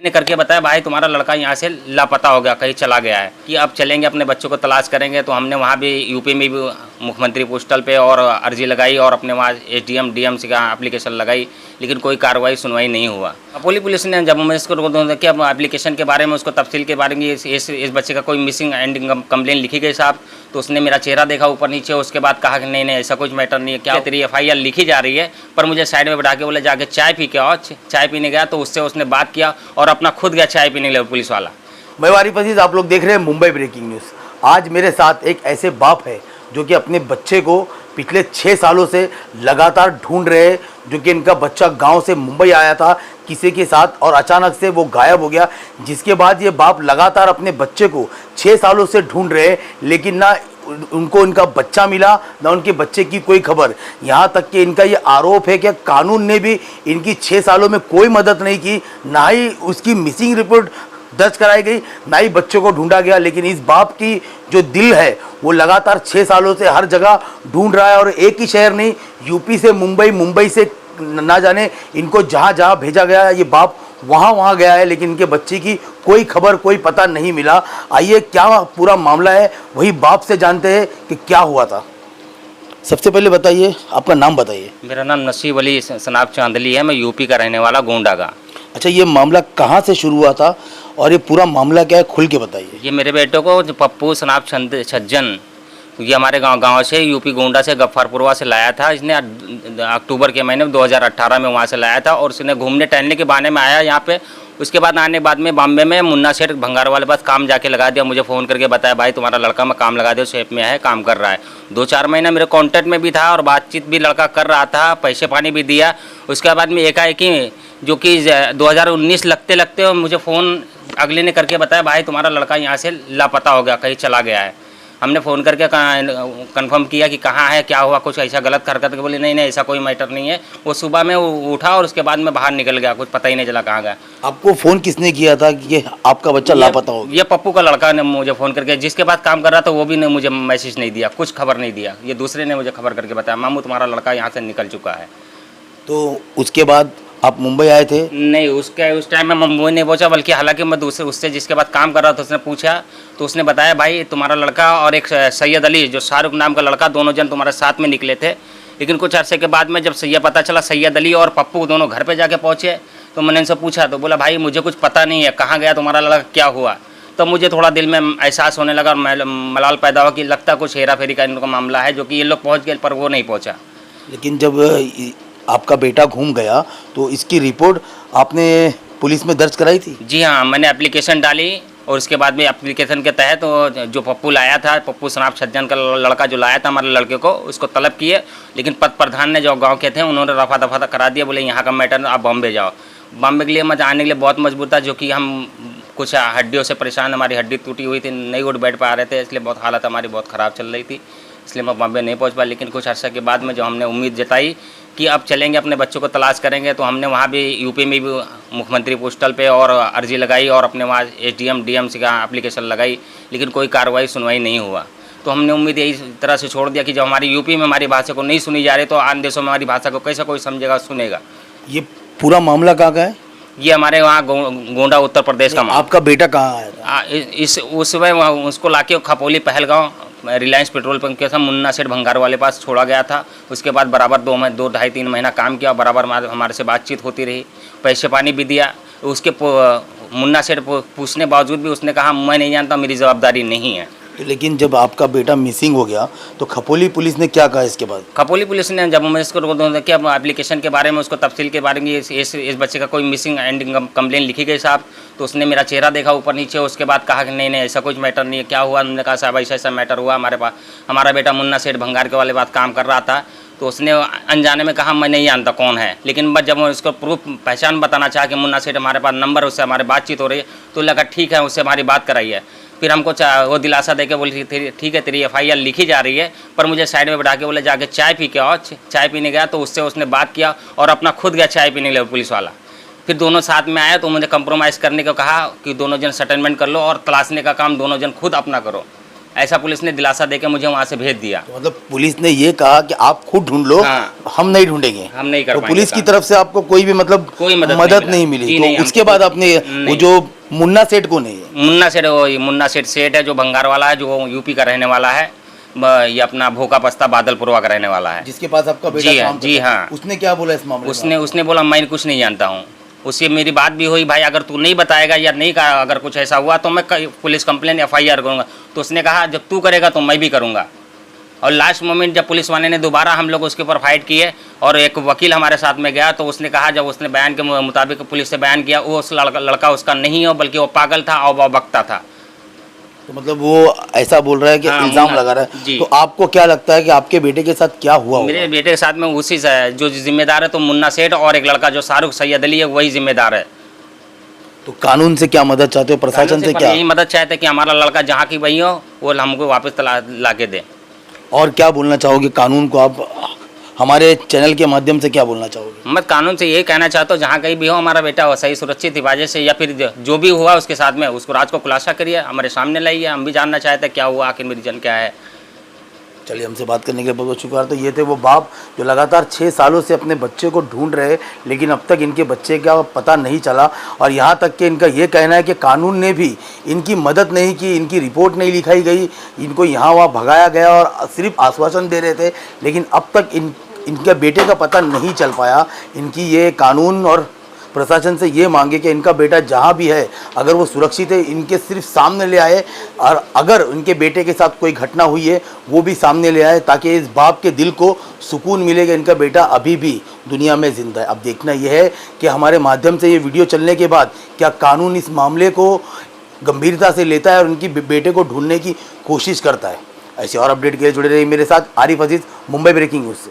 ने करके बताया भाई तुम्हारा लड़का यहाँ से लापता हो गया, कहीं चला गया है, कि अब चलेंगे अपने बच्चों को तलाश करेंगे। तो हमने वहाँ भी यूपी में भी मुख्यमंत्री पोस्टल पे और अर्जी लगाई और अपने वहाँ एसडीएम डीएम से का एप्लीकेशन लगाई, लेकिन कोई कार्रवाई सुनवाई नहीं हुआ। अपोली पुलिस ने जब हमें इसको कि अब एप्लीकेशन के बारे में उसको तफसील के बारे में इस बच्चे का कोई मिसिंग एंडिंग कंप्लेन लिखी गई साहब, तो उसने मेरा चेहरा देखा ऊपर नीचे, उसके बाद कहा कि नहीं नहीं ऐसा कुछ मैटर नहीं है, क्या तेरी एफआईआर लिखी जा रही है। पर मुझे साइड में बैठा के बोले जाके चाय पी के आओ। चाय पीने गया तो उससे उसने बात किया और अपना खुद गया चाय पीने के लिए पुलिस वाला। मैं वारिफ अजीज, आप लोग देख रहे हैं मुंबई ब्रेकिंग न्यूज़। आज मेरे साथ एक ऐसे बाप है जो कि अपने बच्चे को पिछले 6 सालों से लगातार ढूंढ रहे हैं, जो कि इनका बच्चा गांव से मुंबई आया था किसी के साथ और अचानक से वो गायब हो गया, जिसके बाद ये बाप लगातार अपने बच्चे को 6 सालों से ढूंढ रहे हैं, लेकिन ना उनको इनका बच्चा मिला ना उनके बच्चे की कोई खबर। यहाँ तक कि इनका ये आरोप है कि कानून ने भी इनकी 6 सालों में कोई मदद नहीं की, ना ही उसकी मिसिंग रिपोर्ट दर्ज कराई गई, ना ही बच्चों को ढूंढा गया। लेकिन इस बाप की जो दिल है वो लगातार 6 सालों से हर जगह ढूंढ रहा है और एक ही शहर नहीं, यूपी से मुंबई, मुंबई से ना जाने इनको जहाँ जहाँ भेजा गया है ये बाप वहाँ गया है, लेकिन इनके बच्चे की कोई खबर कोई पता नहीं मिला। आइए क्या पूरा मामला है वही बाप से जानते हैं कि क्या हुआ था। सबसे पहले बताइए, आपका नाम बताइए। मेरा नाम नसीब अली सनाब चांदली है, मैं यूपी का रहने वाला गोंडा का। अच्छा, ये मामला कहाँ से शुरू हुआ था और ये पूरा मामला क्या है, खुल के बताइए। ये मेरे बेटे को पप्पू सनाब छज्जन, ये हमारे गांव से यूपी गोंडा से गफ्फारपुरवा से लाया था। इसने अक्टूबर के महीने में 2018 में वहाँ से लाया था और इसने घूमने टहलने के बहाने में आया यहाँ पे। उसके बाद आने के बाद में बॉम्बे में मुन्ना सेठ भंगार वाले पास काम जाके लगा दिया। मुझे फ़ोन करके बताया भाई तुम्हारा लड़का मैं काम लगा दिया, शेप में है, काम कर रहा है। 2-4 महीना मेरे कॉन्टैक्ट में भी था और बातचीत भी लड़का कर रहा था, पैसे पानी भी दिया। उसके बाद में एकाएक ही जो कि 2019 लगते लगते मुझे फ़ोन अगले ने करके बताया भाई तुम्हारा लड़का यहाँ से लापता हो गया, कहीं चला गया है। हमने फ़ोन करके कंफर्म किया कि कहाँ है, क्या हुआ, कुछ ऐसा गलत हरकत के। बोले नहीं नहीं ऐसा कोई मैटर नहीं है। वो सुबह में उठा और उसके बाद में बाहर निकल गया, कुछ पता ही नहीं चला कहाँ गया। आपको फ़ोन किसने किया था कि ये आपका बच्चा लापता हो गया? ये पप्पू का लड़का ने मुझे फ़ोन करके, जिसके बाद काम कर रहा था वो भी ने मुझे मैसेज नहीं दिया, कुछ खबर नहीं दिया। ये दूसरे ने मुझे खबर करके बताया मामू तुम्हारा लड़का यहाँ से निकल चुका है। तो उसके बाद आप मुंबई आए थे? नहीं, उस टाइम में मुंबई नहीं पहुंचा, बल्कि हालांकि मैं उससे जिसके बाद काम कर रहा था उसने पूछा तो उसने बताया भाई तुम्हारा लड़का और एक सैयद अली जो शाहरुख नाम का लड़का, दोनों जन तुम्हारे साथ में निकले थे। लेकिन कुछ अरसे के बाद में जब ये पता चला सैयद अली और पप्पू दोनों घर पर जाके पहुँचे तो मैंने इनसे पूछा तो बोला भाई मुझे कुछ पता नहीं है, कहाँ गया तुम्हारा लड़का, क्या हुआ। तो मुझे थोड़ा दिल में एहसास होने लगा और मलाल पैदा हुआ कि लगता कुछ हेरा फेरी का इनका मामला है, जो कि ये लोग पहुँच गए पर वो नहीं पहुँचा। लेकिन जब आपका बेटा घूम गया तो इसकी रिपोर्ट आपने पुलिस में दर्ज कराई थी? जी हाँ, मैंने एप्लीकेशन डाली और उसके बाद में एप्लीकेशन के तहत तो जो पप्पू लाया था, पप्पू सनाब छज्जन का लड़का जो लाया था हमारे लड़के को, उसको तलब किए। लेकिन पद प्रधान ने जो गांव के थे उन्होंने रफा दफा करा दिया, बोले यहाँ का मैटर आप बॉम्बे जाओ। बॉम्बे के लिए मैं जाने के लिए बहुत मजबूर था, जो कि हम कुछ हड्डियों से परेशान, हमारी हड्डी टूटी हुई थी, नहीं उठ बैठ पा रहे थे, इसलिए बहुत हालत हमारी बहुत ख़राब चल रही थी, इसलिए मैं बॉम्बे नहीं पहुँच पाया। लेकिन कुछ अर्सा के बाद में जो हमने उम्मीद जताई कि अब चलेंगे अपने बच्चों को तलाश करेंगे, तो हमने वहाँ भी यूपी में भी मुख्यमंत्री पोस्टल पे और अर्जी लगाई और अपने वहाँ एसडीएम डीएम से का एप्लीकेशन लगाई, लेकिन कोई कार्रवाई सुनवाई नहीं हुआ। तो हमने उम्मीद यही तरह से छोड़ दिया कि जब हमारी यूपी में हमारी भाषा को नहीं सुनी जा रही तो अन्य देशों में हमारी भाषा को कैसे कोई समझेगा, सुनेगा। ये पूरा मामला कहाँ का है? ये हमारे वहाँ गोंडा उत्तर प्रदेश का। आपका बेटा कहाँ आया था? उस समय उसको लाके खपोली पहलगाँव रिलायंस पेट्रोल पंप के साथ मुन्ना सेठ भंगार वाले पास छोड़ा गया था। उसके बाद बराबर 2-2.5-3 महीना काम किया, बराबर हमारे से बातचीत होती रही, पैसे पानी भी दिया। उसके मुन्ना सेठ पूछने बावजूद भी उसने कहा मैं नहीं जानता, मेरी जवाबदारी नहीं है। लेकिन जब आपका बेटा मिसिंग हो गया तो खपोली पुलिस ने क्या कहा इसके बाद? खपोली पुलिस ने जब मैं इसको कि अब एप्लीकेशन के बारे में उसको तफसील के बारे में इस बच्चे का कोई मिसिंग एंडिंग कंप्लेन लिखी गई साहब, तो उसने मेरा चेहरा देखा ऊपर नीचे, उसके बाद कहा कि नहीं नहीं ऐसा कुछ मैटर नहीं है, क्या हुआ। उन्होंने कहा साहब ऐसा मैटर हुआ, हमारे पास हमारा बेटा मुन्ना सेठ भंगार के वाले बात काम कर रहा था। तो उसने अनजाने में कहा मैं नहीं जानता कौन है, लेकिन बस जब मैं उसको प्रूफ पहचान बताना चाहा कि मुन्ना सेठ हमारे पास नंबर, उससे हमारी बातचीत हो रही है, तो लगा ठीक है उससे हमारी बात कराई है। फिर हमको वो दिलासा देके बोली ठीक है तेरी एफआईआर लिखी जा रही है। पर मुझे साइड में बैठा के बोले जाके चाय पी के आओ। चाय पीने गया तो उससे उसने बात किया और अपना खुद गया चाय पीने के लिए पुलिस वाला। फिर दोनों साथ में आए तो मुझे कंप्रोमाइज़ करने को कहा कि दोनों जन सेटलमेंट कर लो और तलाशने का काम दोनों जन खुद अपना करो। ऐसा पुलिस ने दिलासा देकर मुझे वहाँ से भेज दिया। तो मतलब पुलिस ने ये कहा कि आप खुद ढूंढ लो, हाँ। हम नहीं ढूंढेंगे। हम नहीं कर तो पाएंगे पुलिस की काम। तरफ से आपको कोई भी मतलब कोई मदद नहीं मिली। जी तो नहीं, उसके हमको बाद आपने वो नहीं। जो मुन्ना सेठ को नहीं है, मुन्ना सेठ है जो भंगार वाला है, जो यूपी का रहने वाला है, ये अपना भोका पस्ता बादलपुरवा का रहने वाला है। जिसके पास आपका बेटा जी हाँ, काम जी करता है, हाँ। उसने क्या बोला इस मामले में? उसने बोला मैं कुछ नहीं जानता हूँ। उससे मेरी बात भी हुई, भाई अगर तू नहीं बताएगा या नहीं कहा, अगर कुछ ऐसा हुआ तो मैं पुलिस कंप्लेन FIR करूँगा। तो उसने कहा जब तू करेगा तो मैं भी करूँगा। और लास्ट मोमेंट जब पुलिस वाले ने दोबारा हम लोग उसके ऊपर फाइट किए और एक वकील हमारे साथ में गया, तो उसने कहा, जब उसने बयान के मुताबिक पुलिस से बयान किया, वो उस लड़का उसका नहीं हो, बल्कि वो पागल था और वो बकता था। तो मतलब वो ऐसा बोल रहा है कि हाँ, इल्जाम लगा रहा है। जी। तो आपको क्या लगता है कि आपके बेटे के साथ क्या हुआ मेरे होगा? बेटे के साथ में उसी से जो जिम्मेदार है तो मुन्ना सेठ, और एक लड़का जो शाहरुख सैयद अली है वही जिम्मेदार है। तो कानून से क्या मदद चाहते हो, प्रशासन से क्या? यही मदद चाहते हैं कि हमारा लड़का जहाँ की वही हो, वो हमको वापस ला के दे। और क्या बोलना चाहोगे कानून को? आप हमारे चैनल के माध्यम से क्या बोलना चाहोगे? मैं कानून से यही कहना चाहता हूँ, जहाँ कहीं भी हो हमारा बेटा हो सही सुरक्षित हिफाजत से, या फिर जो भी हुआ उसके साथ में उसको राज को खुलासा करिए, हमारे सामने लाइए। हम भी जानना चाहते हैं क्या हुआ, आखिर में रीजन क्या है। चलिए, हमसे बात करने के लिए बहुत बहुत शुक्रिया। तो ये थे वो बाप जो लगातार 6 सालों से अपने बच्चे को ढूंढ रहे, लेकिन अब तक इनके बच्चे का पता नहीं चला। और यहाँ तक कि इनका ये कहना है कि कानून ने भी इनकी मदद नहीं की, इनकी रिपोर्ट नहीं लिखाई गई, इनको यहाँ वहाँ भगाया गया और सिर्फ आश्वासन दे रहे थे, लेकिन अब तक इनके बेटे का पता नहीं चल पाया। इनकी ये कानून और प्रशासन से ये मांगे कि इनका बेटा जहाँ भी है, अगर वो सुरक्षित है, इनके सिर्फ सामने ले आए, और अगर इनके बेटे के साथ कोई घटना हुई है वो भी सामने ले आए, ताकि इस बाप के दिल को सुकून मिलेगा, इनका बेटा अभी भी दुनिया में ज़िंदा है। अब देखना यह है कि हमारे माध्यम से ये वीडियो चलने के बाद क्या कानून इस मामले को गंभीरता से लेता है और उनकी बेटे को ढूंढने की कोशिश करता है। ऐसे और अपडेट के लिए जुड़े रहिए मेरे साथ। आरिफ अजीज़, मुंबई ब्रेकिंग न्यूज़ से।